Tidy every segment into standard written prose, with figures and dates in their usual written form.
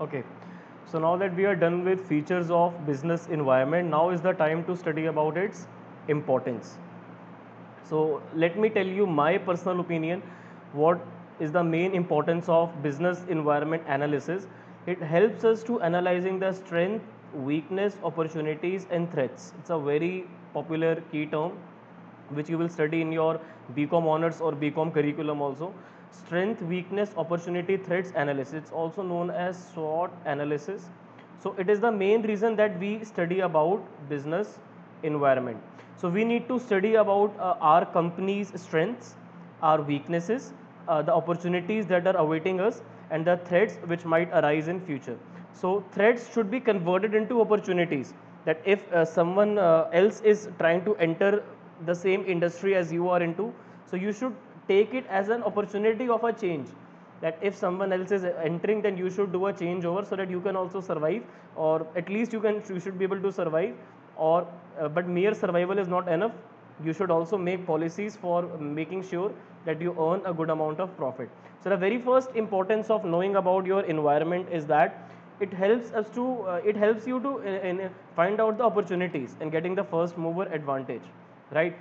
Okay, so now that we are done with features of business environment, now is the time to study about its importance. So let me tell you my personal opinion. What is the main importance of business environment analysis? It helps us to analyzing the strength, weakness, opportunities, and threats. It's a very popular key term which you will study in your BCom honors or BCom curriculum also. Strength, weakness, opportunity, threats analysis. It's also known as SWOT analysis. So it is the main reason that we study about business environment. So we need to study about our company's strengths, our weaknesses, the opportunities that are awaiting us, and the threats which might arise in future. So threats should be converted into opportunities. That if someone else is trying to enter the same industry as you are into, so you should take it as an opportunity of a change, that if someone else is entering, then you should do a changeover so that you can also survive, or at least you should be able to survive, or but mere survival is not enough. You should also make policies for making sure that you earn a good amount of profit. So the very first importance of knowing about your environment is that it helps us to it helps you to find out the opportunities and getting the first mover advantage, right?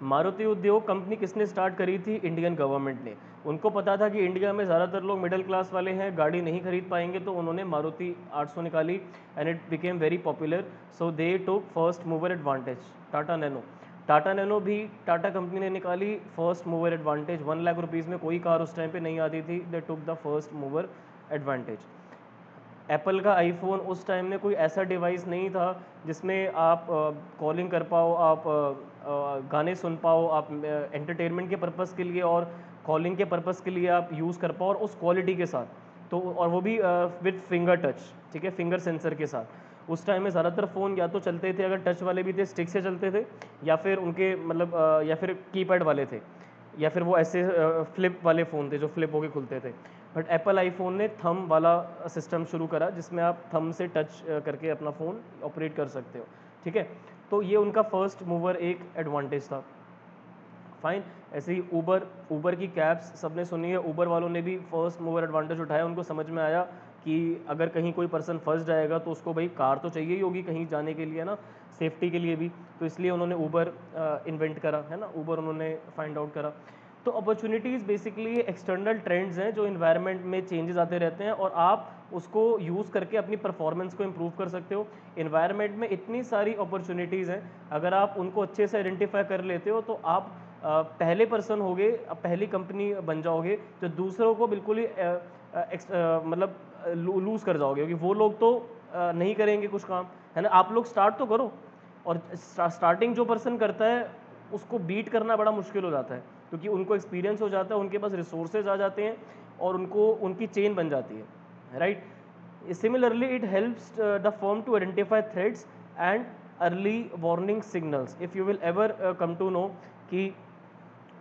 Maruti उद्योग company किसने start करी थी? Indian government ने। उनको पता था कि India में ज़्यादातर लोग मिडिल क्लास वाले हैं, गाड़ी नहीं खरीद पाएंगे, तो उन्होंने मारुति 800 निकाली and it became very popular. So they took first mover advantage. Tata Nano भी टाटा कंपनी ने निकाली, first mover advantage. 1 lakh rupees में कोई कार उस टाइम पे नहीं आती थी, they took the first mover advantage. Apple का आईफोन, उस टाइम में कोई ऐसा डिवाइस नहीं था जिसमें आप कॉलिंग कर पाओ, आप गाने सुन पाओ, आप एंटरटेनमेंट के पर्पज़ के लिए और कॉलिंग के पर्पज़ के लिए आप यूज़ कर पाओ, और उस क्वालिटी के साथ, तो और वो भी विद फिंगर टच, ठीक है, फिंगर सेंसर के साथ। उस टाइम में ज़्यादातर फ़ोन या तो चलते थे, अगर टच वाले भी थे, स्टिक से चलते थे, या फिर उनके मतलब या फिर कीपैड वाले थे, या फिर वो ऐसे फ्लिप वाले फ़ोन थे जो फ्लिप होके खुलते थे। बट एप्पल आईफोन ने थंब वाला सिस्टम शुरू करा, जिसमें आप थंब से टच करके अपना फ़ोन ऑपरेट कर सकते हो, ठीक है। तो ये उनका फर्स्ट मूवर एक एडवांटेज था। फाइन। ऐसे ही ऊबर की कैब्स सबने सुनी है, ऊबर वालों ने भी फर्स्ट मूवर एडवांटेज उठाया। उनको समझ में आया कि अगर कहीं कोई पर्सन फंस जाएगा तो उसको भाई कार तो चाहिए ही होगी कहीं जाने के लिए ना, सेफ्टी के लिए भी, तो इसलिए उन्होंने ऊबर इन्वेंट करा, है ना, ऊबर उन्होंने फाइंड आउट करा। तो अपॉर्चुनिटीज़ बेसिकली एक्सटर्नल ट्रेंड्स हैं जो इन्वायरमेंट में चेंजेस आते रहते हैं, और आप उसको यूज़ करके अपनी परफॉर्मेंस को इम्प्रूव कर सकते हो। इन्वायरमेंट में इतनी सारी अपॉर्चुनिटीज़ हैं, अगर आप उनको अच्छे से आइडेंटिफाई कर लेते हो तो आप पहले पर्सन होगे, पहली कंपनी बन जाओगे जो दूसरों को बिल्कुल ही मतलब लूज़ कर जाओगे, क्योंकि वो लोग तो नहीं करेंगे कुछ काम, है ना। आप लोग स्टार्ट तो करो, और स्टार्टिंग जो पर्सन करता है उसको बीट करना बड़ा मुश्किल हो जाता है, क्योंकि उनको एक्सपीरियंस हो जाता है, उनके पास रिसोर्सेज आ जाते हैं, और उनको उनकी चेन बन जाती है, right. Similarly it helps the firm to identify threats and early warning signals. If you will ever come to know कि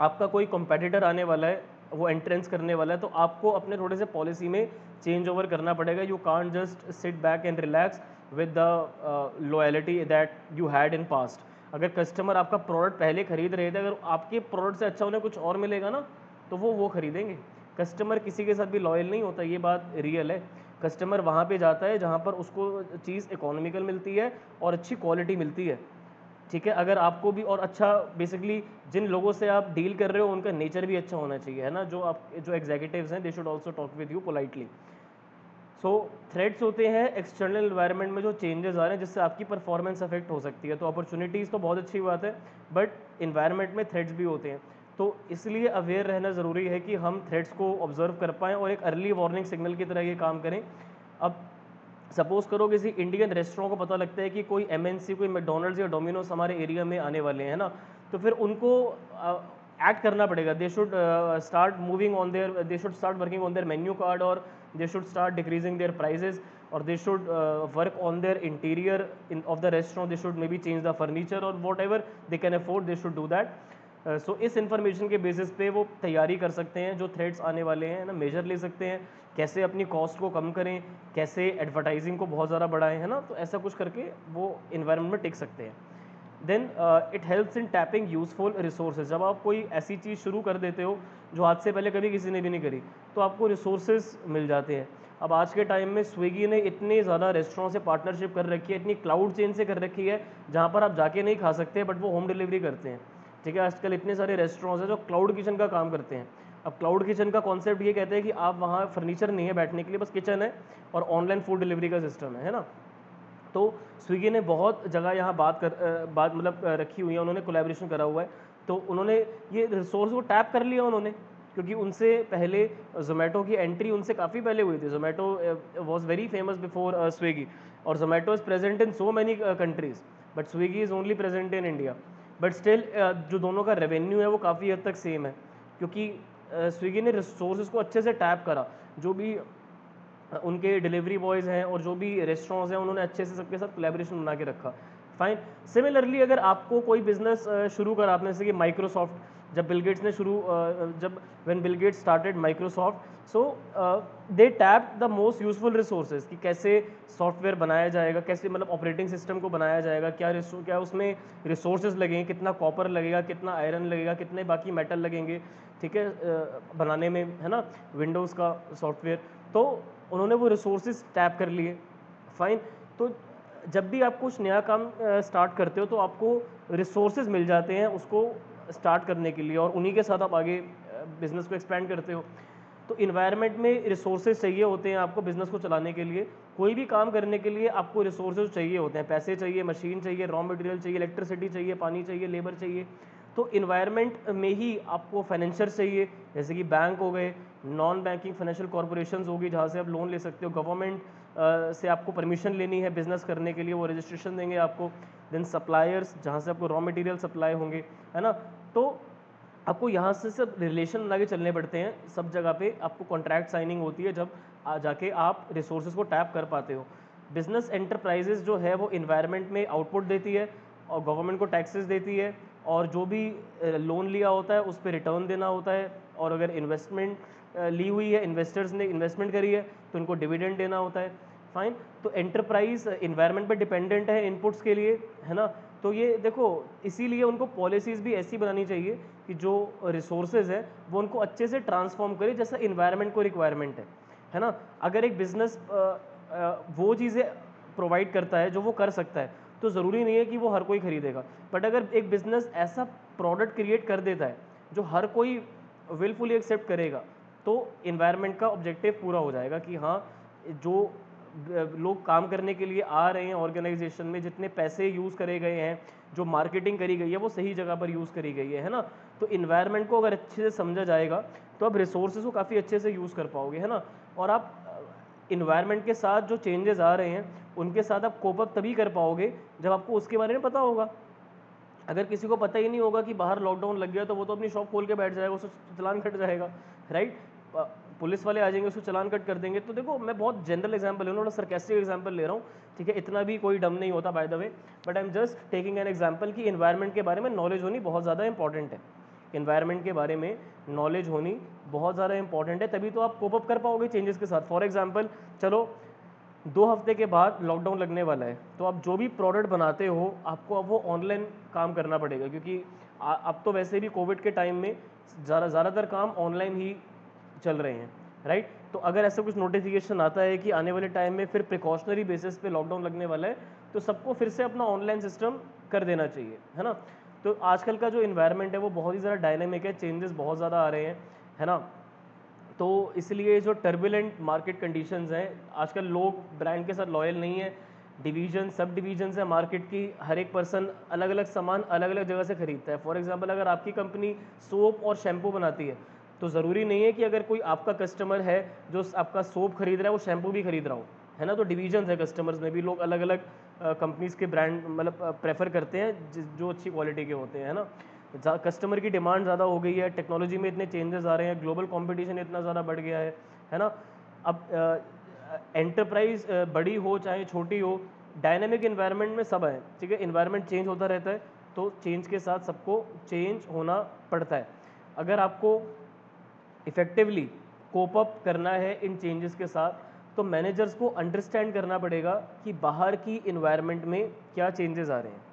आपका कोई कंपेटिटर आने वाला है, वो एंट्रेंस करने वाला है, तो आपको अपने थोड़े से पॉलिसी में चेंज ओवर करना पड़ेगा। You can't just sit back and relax with the loyalty that you had in past. अगर कस्टमर आपका प्रोडक्ट पहले खरीद रहे थे, अगर आपके प्रोडक्ट से अच्छा उन्हें कुछ और मिलेगा ना, तो वो खरीदेंगे। कस्टमर किसी के साथ भी लॉयल नहीं होता, ये बात रियल है। कस्टमर वहाँ पे जाता है जहाँ पर उसको चीज़ इकोनॉमिकल मिलती है और अच्छी क्वालिटी मिलती है, ठीक है। अगर आपको भी और अच्छा, बेसिकली जिन लोगों से आप डील कर रहे हो उनका नेचर भी अच्छा होना चाहिए, है ना। जो एग्जीक्यूटिव्स हैं, they should also talk with you politely. So threats होते हैं एक्सटर्नल एनवायरनमेंट में जो चेंजेस आ रहे हैं, जिससे आपकी परफॉर्मेंस अफेक्ट हो सकती है। तो अपॉर्चुनिटीज़ तो बहुत अच्छी बात है, बट इन्वायरमेंट में थ्रेट्स भी होते हैं, तो इसलिए अवेयर रहना ज़रूरी है कि हम थ्रेट्स को ऑब्जर्व कर पाएँ और एक अर्ली वार्निंग सिग्नल की तरह ये काम करें। अब सपोज करो किसी इंडियन रेस्टोरेंट को पता लगता है कि कोई एमएनसी, कोई मैकडोनल्ड्स या डोमिनोज हमारे एरिया में आने वाले हैं ना, तो फिर उनको एक्ट करना पड़ेगा। They should start moving on their, they should start working on their menu card, और they should start decreasing their prices, और they should work on their interior in of the restaurant. They should maybe change the furniture, और whatever they can afford they should do that. So इस information के basis पे वो तैयारी कर सकते हैं जो थ्रेड्स आने वाले हैं ना, मेजर ले सकते हैं, कैसे अपनी कॉस्ट को कम करें, कैसे एडवर्टाइजिंग को बहुत ज़्यादा बढ़ाएं, है ना। तो ऐसा कुछ करके वो इन्वायरमेंट में टिक सकते हैं। Then it helps in tapping useful resources. जब आप कोई ऐसी चीज़ शुरू कर देते हो जो आज से पहले कभी किसी ने भी नहीं करी, तो आपको रिसोर्सेज मिल जाते हैं। अब आज के टाइम में स्विगी ने इतने ज़्यादा रेस्टोरेंट से पार्टनरशिप कर रखी है, इतनी क्लाउड चेन से कर रखी है जहाँ पर आप जाके नहीं खा सकते बट वो होम डिलीवरी करते हैं। ठीक है, आजकल इतने सारे रेस्टोरेंट्स हैं जो क्लाउड किचन का काम करते हैं। अब क्लाउड किचन का कॉन्सेप्ट ये कहते हैं कि आप वहाँ फर्नीचर नहीं है बैठने के लिए, बस किचन है और ऑनलाइन फूड डिलीवरी का सिस्टम है ना। तो स्विगी ने बहुत जगह यहाँ बात मतलब रखी हुई है, उन्होंने कोलैबोरेशन करा हुआ है। तो उन्होंने ये रिसोर्स को टैप कर लिया उन्होंने, क्योंकि उनसे पहले जोमेटो की एंट्री उनसे काफ़ी पहले हुई थी। Zomato was very famous before Swiggy, और Zomato is present in so many countries, but Swiggy is only present in India. But still जो दोनों का रेवेन्यू है वो काफ़ी हद तक सेम है, क्योंकि स्विगी ने रिसोर्सेज को अच्छे से टैप करा। जो भी उनके डिलीवरी बॉयज़ हैं और जो भी रेस्टोरेंट्स हैं, उन्होंने अच्छे से सबके साथ कोलैबोरेशन बना के रखा। फाइन। सिमिलरली अगर आपको कोई बिजनेस शुरू करा आपने, जैसे कि माइक्रोसॉफ्ट, जब बिल गेट्स ने जब when Bill Gates started Microsoft, so they tap the most useful resources कि कैसे सॉफ्टवेयर बनाया जाएगा, कैसे मतलब ऑपरेटिंग सिस्टम को बनाया जाएगा, क्या उसमें रिसोर्सेज लगेंगे, कितना कॉपर लगेगा, कितना आयरन लगेगा, कितने बाकी मेटल लगेंगे, ठीक है, बनाने में, है ना, विंडोज़ का सॉफ्टवेयर। तो उन्होंने वो रिसोर्सेज टैप कर लिए। फाइन। तो जब भी आप कुछ नया काम स्टार्ट करते हो तो आपको रिसोर्सेज मिल जाते हैं उसको स्टार्ट करने के लिए, और उन्हीं के साथ आप आगे बिजनेस को एक्सपेंड करते हो। तो इन्वायरमेंट में रिसोर्सेज चाहिए होते हैं आपको बिजनेस को चलाने के लिए। कोई भी काम करने के लिए आपको रिसोर्सेज चाहिए होते हैं, पैसे चाहिए, मशीन चाहिए, रॉ मटेरियल चाहिए, इलेक्ट्रिसिटी चाहिए, पानी चाहिए, लेबर चाहिए। तो इन्वायरमेंट में ही आपको फाइनेंशियल चाहिए, जैसे कि बैंक हो गए, नॉन बैंकिंग फाइनेंशियल कॉर्पोरेशंस होगी जहाँ से आप लोन ले सकते हो, गवर्नमेंट से आपको परमिशन लेनी है बिजनेस करने के लिए, वो रजिस्ट्रेशन देंगे आपको। देन सप्लायर्स, जहाँ से आपको रॉ मटेरियल सप्लाई होंगे, है ना। तो आपको यहाँ से सब रिलेशन बना के चलने पड़ते हैं, सब जगह पे आपको कॉन्ट्रैक्ट साइनिंग होती है जब जाके आप रिसोर्सेज को टैप कर पाते हो। बिजनेस एंटरप्राइजेज जो है वो इन्वायरमेंट में आउटपुट देती है और गवर्नमेंट को टैक्सेस देती है, और जो भी लोन लिया होता है उस पर रिटर्न देना होता है, और अगर इन्वेस्टमेंट ली हुई है, इन्वेस्टर्स ने इन्वेस्टमेंट करी है तो उनको डिविडेंड देना होता है। फाइन। तो एंटरप्राइज इन्वायरमेंट पर डिपेंडेंट है इनपुट्स के लिए, है ना। तो ये देखो, इसीलिए उनको पॉलिसीज़ भी ऐसी बनानी चाहिए कि जो रिसोर्सेज है वो उनको अच्छे से ट्रांसफॉर्म करे जैसा इन्वायरमेंट को रिक्वायरमेंट है ना। अगर एक बिजनेस वो चीज़ें प्रोवाइड करता है जो वो कर सकता है, तो ज़रूरी नहीं है कि वो हर कोई खरीदेगा। बट अगर एक बिजनेस ऐसा प्रोडक्ट क्रिएट कर देता है जो हर कोई विलफुली एक्सेप्ट करेगा, तो इन्वायरमेंट का ऑब्जेक्टिव पूरा हो जाएगा कि हाँ, जो लोग काम करने के लिए आ रहे हैं ऑर्गेनाइजेशन में, जितने पैसे यूज़ करे गए हैं, जो मार्केटिंग करी गई है वो सही जगह पर यूज़ करी गई है ना। तो इन्वायरमेंट को अगर अच्छे से समझा जाएगा तो आप रिसोर्सेज को काफ़ी अच्छे से यूज़ कर पाओगे, है ना। और आप इन्वायरमेंट के साथ जो चेंजेस आ रहे हैं उनके साथ आप कोप अप तभी कर पाओगे जब आपको उसके बारे में पता होगा। अगर किसी को पता ही नहीं होगा कि बाहर लॉकडाउन लग गया तो वो तो अपनी शॉप खोल के बैठ जाएगा, उसको चलान कट जाएगा, राइट। पुलिस वाले आ जाएंगे, उसको चलान कट कर देंगे। तो देखो, मैं बहुत जनरल एग्जांपल ले रहा हूँ, थोड़ा सरकास्टिक एग्जांपल ले रहा हूँ, ठीक है, इतना भी कोई डम नहीं होता by the way, but I am just taking an example कि इन्वायरमेंट के बारे में नॉलेज होनी बहुत ज़्यादा इंपॉर्टेंट है। इन्वायरमेंट के बारे में नॉलेज होनी बहुत ज़्यादा इंपॉर्टेंट है, तभी तो आप कोप अप कर पाओगे चेंजेस के साथ। फॉर एग्जाम्पल, चलो 2 हफ्ते के बाद लॉकडाउन लगने वाला है, तो आप जो भी प्रोडक्ट बनाते हो आपको अब वो ऑनलाइन काम करना पड़ेगा, क्योंकि अब तो वैसे भी कोविड के टाइम में ज़्यादातर काम ऑनलाइन ही चल रहे हैं, राइट। तो अगर ऐसा कुछ नोटिफिकेशन आता है कि आने वाले टाइम में फिर प्रिकॉशनरी बेसिस पे लॉकडाउन लगने वाला है, तो सबको फिर से अपना ऑनलाइन सिस्टम कर देना चाहिए, है ना। तो आजकल का जो इन्वायरमेंट है वो बहुत ही ज़्यादा डायनेमिक है, चेंजेस बहुत ज़्यादा आ रहे हैं, है ना। तो इसलिए जो टर्बुलेंट मार्केट कंडीशंस हैं, आजकल लोग ब्रांड के साथ लॉयल नहीं है, डिवीजन सब डिवीजन्स है मार्केट की, हर एक पर्सन अलग अलग सामान अलग अलग जगह से खरीदता है। फॉर एग्जांपल, अगर आपकी कंपनी सोप और शैम्पू बनाती है, तो ज़रूरी नहीं है कि अगर कोई आपका कस्टमर है जो आपका सोप खरीद रहा है वो शैम्पू भी खरीद रहा हो, है ना। तो डिवीजन्स है कस्टमर्स में भी, लोग अलग अलग कंपनीज़ के ब्रांड मतलब प्रेफर करते हैं जो अच्छी क्वालिटी के होते हैं, है ना। कस्टमर की डिमांड ज़्यादा हो गई है, टेक्नोलॉजी में इतने चेंजेस आ रहे हैं, ग्लोबल कंपटीशन इतना ज़्यादा बढ़ गया है ना। अब एंटरप्राइज बड़ी हो चाहे छोटी हो, डायनेमिक इन्वायरमेंट में सब है, ठीक है। इन्वायरमेंट चेंज होता रहता है, तो चेंज के साथ सबको चेंज होना पड़ता है। अगर आपको इफ़ेक्टिवली कोप अप करना है इन चेंजेस के साथ, तो मैनेजर्स को अंडरस्टैंड करना पड़ेगा कि बाहर की इन्वायरमेंट में क्या चेंजेस आ रहे हैं।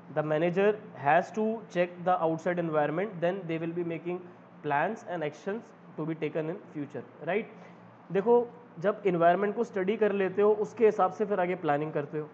The manager has to check the outside environment, then they will be making plans and actions to be taken in future, right। देखो, जब इन्वायरमेंट को स्टडी कर लेते हो उसके हिसाब से फिर आगे प्लानिंग करते हो।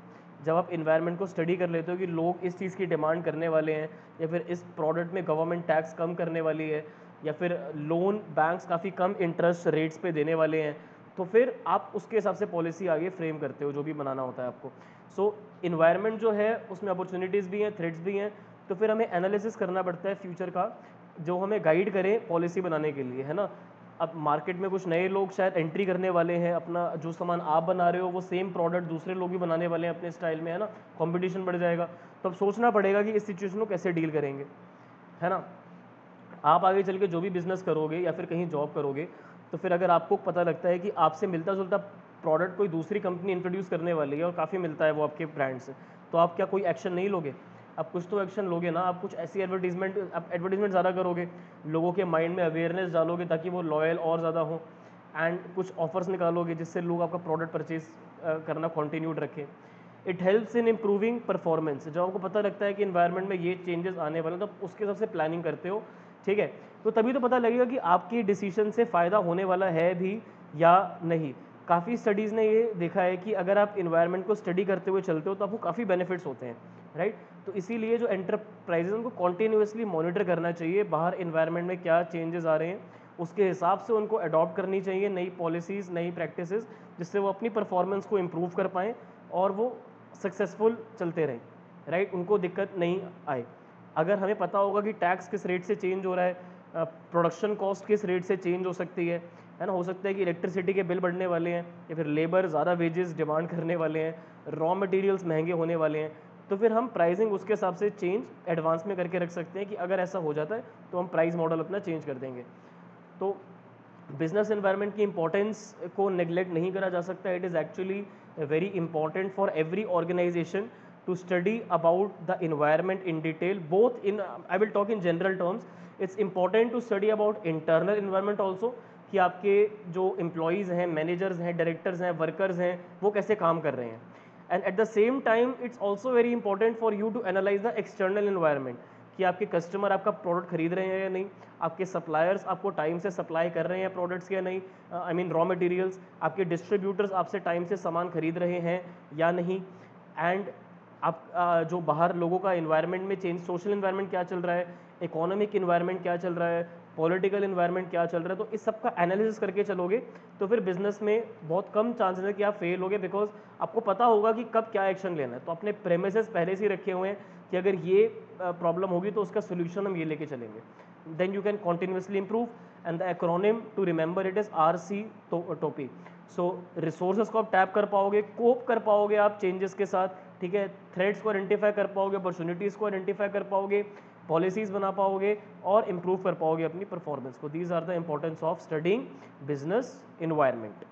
जब आप इन्वायरमेंट को स्टडी कर लेते हो कि लोग इस चीज़ की डिमांड करने वाले हैं, या फिर इस प्रोडक्ट में गवर्नमेंट टैक्स कम करने वाली है, या फिर लोन बैंक्स काफ़ी कम इंटरेस्ट रेट्स पे देने वाले हैं, तो फिर आप उसके हिसाब से पॉलिसी आगे फ्रेम करते हो जो भी बनाना होता है आपको। सो इन्वायरमेंट जो है उसमें अपॉर्चुनिटीज़ भी हैं, थ्रेट्स भी हैं, तो फिर हमें एनालिसिस करना पड़ता है फ्यूचर का, जो हमें गाइड करे पॉलिसी बनाने के लिए, है ना। अब मार्केट में कुछ नए लोग शायद एंट्री करने वाले हैं, अपना जो सामान आप बना रहे हो वो सेम प्रोडक्ट दूसरे लोग भी बनाने वाले हैं अपने स्टाइल में, है ना, कंपटीशन बढ़ जाएगा। तो अब सोचना पड़ेगा कि इस सिचुएशन को कैसे डील करेंगे, है ना। आप आगे चल के जो भी बिजनेस करोगे या फिर कहीं जॉब करोगे, तो फिर अगर आपको पता लगता है कि आपसे मिलता जुलता प्रोडक्ट कोई दूसरी कंपनी इंट्रोड्यूस करने वाली है और काफ़ी मिलता है वो आपके ब्रांड से, तो आप क्या कोई एक्शन नहीं लोगे? आप कुछ तो एक्शन लोगे ना। आप कुछ ऐसी एडवर्टीजमेंट ज़्यादा करोगे, लोगों के माइंड में अवेयरनेस डालोगे ताकि वो लॉयल और ज़्यादा हो, एंड कुछ ऑफर्स निकालोगे जिससे लोग आपका प्रोडक्ट परचेज करना कॉन्टिन्यूड रखें। It helps in improving performance. जब आपको पता लगता है कि इन्वायरमेंट में ये चेंजेस आने वाले हैं, तो उसके हिसाब से प्लानिंग करते हो, ठीक है। तो तभी तो पता लगेगा कि आपकी डिसीजन से फ़ायदा होने वाला है भी या नहीं। काफ़ी स्टडीज़ ने ये देखा है कि अगर आप इन्वायरमेंट को स्टडी करते हुए चलते हो तो आपको काफ़ी बेनिफिट्स होते हैं, राइट। तो इसीलिए जो एंटरप्राइजेज उनको कॉन्टीन्यूसली मॉनिटर करना चाहिए, बाहर इन्वायरमेंट में क्या चेंजेस आ रहे हैं, उसके हिसाब से उनको अडॉप्ट करनी चाहिए नई पॉलिसीज़, नई प्रैक्टिसेस, जिससे वो अपनी परफॉर्मेंस को इम्प्रूव कर पाएँ और वो सक्सेसफुल चलते रहें, राइट, उनको दिक्कत नहीं आए। अगर हमें पता होगा कि टैक्स किस रेट से चेंज हो रहा है, प्रोडक्शन कॉस्ट किस रेट से चेंज हो सकती है ना, हो सकता है कि इलेक्ट्रिसिटी के बिल बढ़ने वाले हैं, या फिर लेबर ज़्यादा वेजेस डिमांड करने वाले हैं, रॉ मटेरियल्स महंगे होने वाले हैं, तो फिर हम प्राइसिंग उसके हिसाब से चेंज एडवांस में करके रख सकते हैं कि अगर ऐसा हो जाता है तो हम प्राइस मॉडल अपना चेंज कर देंगे। तो बिजनेस एनवायरनमेंट की इंपॉर्टेंस को नेग्लेक्ट नहीं करा जा सकता। It is actually very important for every organisation to study about the environment in detail, both in I will talk in general terms. It's important to study about internal environment also, कि आपके जो employees हैं, managers हैं, directors हैं, workers हैं, वो कैसे काम कर रहे हैं। And at the same time it's also very important for you to analyse the external environment, कि आपके कस्टमर आपका प्रोडक्ट खरीद रहे हैं या नहीं, आपके सप्लायर्स आपको टाइम से सप्लाई कर रहे हैं प्रोडक्ट्स या नहीं, आई मीन रॉ मटेरियल्स, आपके डिस्ट्रीब्यूटर्स आपसे टाइम से सामान खरीद रहे हैं या नहीं, एंड आप जो बाहर लोगों का इन्वायरमेंट में चेंज, सोशल इन्वायरमेंट क्या चल रहा है, इकोनॉमिक इन्वायरमेंट क्या चल रहा है, पॉलिटिकल इन्वायरमेंट क्या चल रहा है, तो इस सब का एनालिसिस करके चलोगे तो फिर बिजनेस में बहुत कम चांसेस है कि आप फेल होगे, बिकॉज आपको पता होगा कि कब क्या एक्शन लेना है। तो अपने प्रेमिसेस पहले से ही रखे हुए हैं कि अगर ये प्रॉब्लम होगी तो उसका सोल्यूशन हम ये लेके चलेंगे, then you can continuously improve. And the acronym to remember it is RC टोपी। सो रिसोर्सेज को आप टैप कर पाओगे, कोप कर पाओगे आप चेंजेस के साथ, ठीक है, थ्रेड्स को आइडेंटिफाई कर पाओगे, अपॉर्चुनिटीज़ को आइडेंटिफाई कर पाओगे, पॉलिसीज़ बना पाओगे और इम्प्रूव कर पाओगे अपनी परफॉर्मेंस को। These are the importance of studying business environment.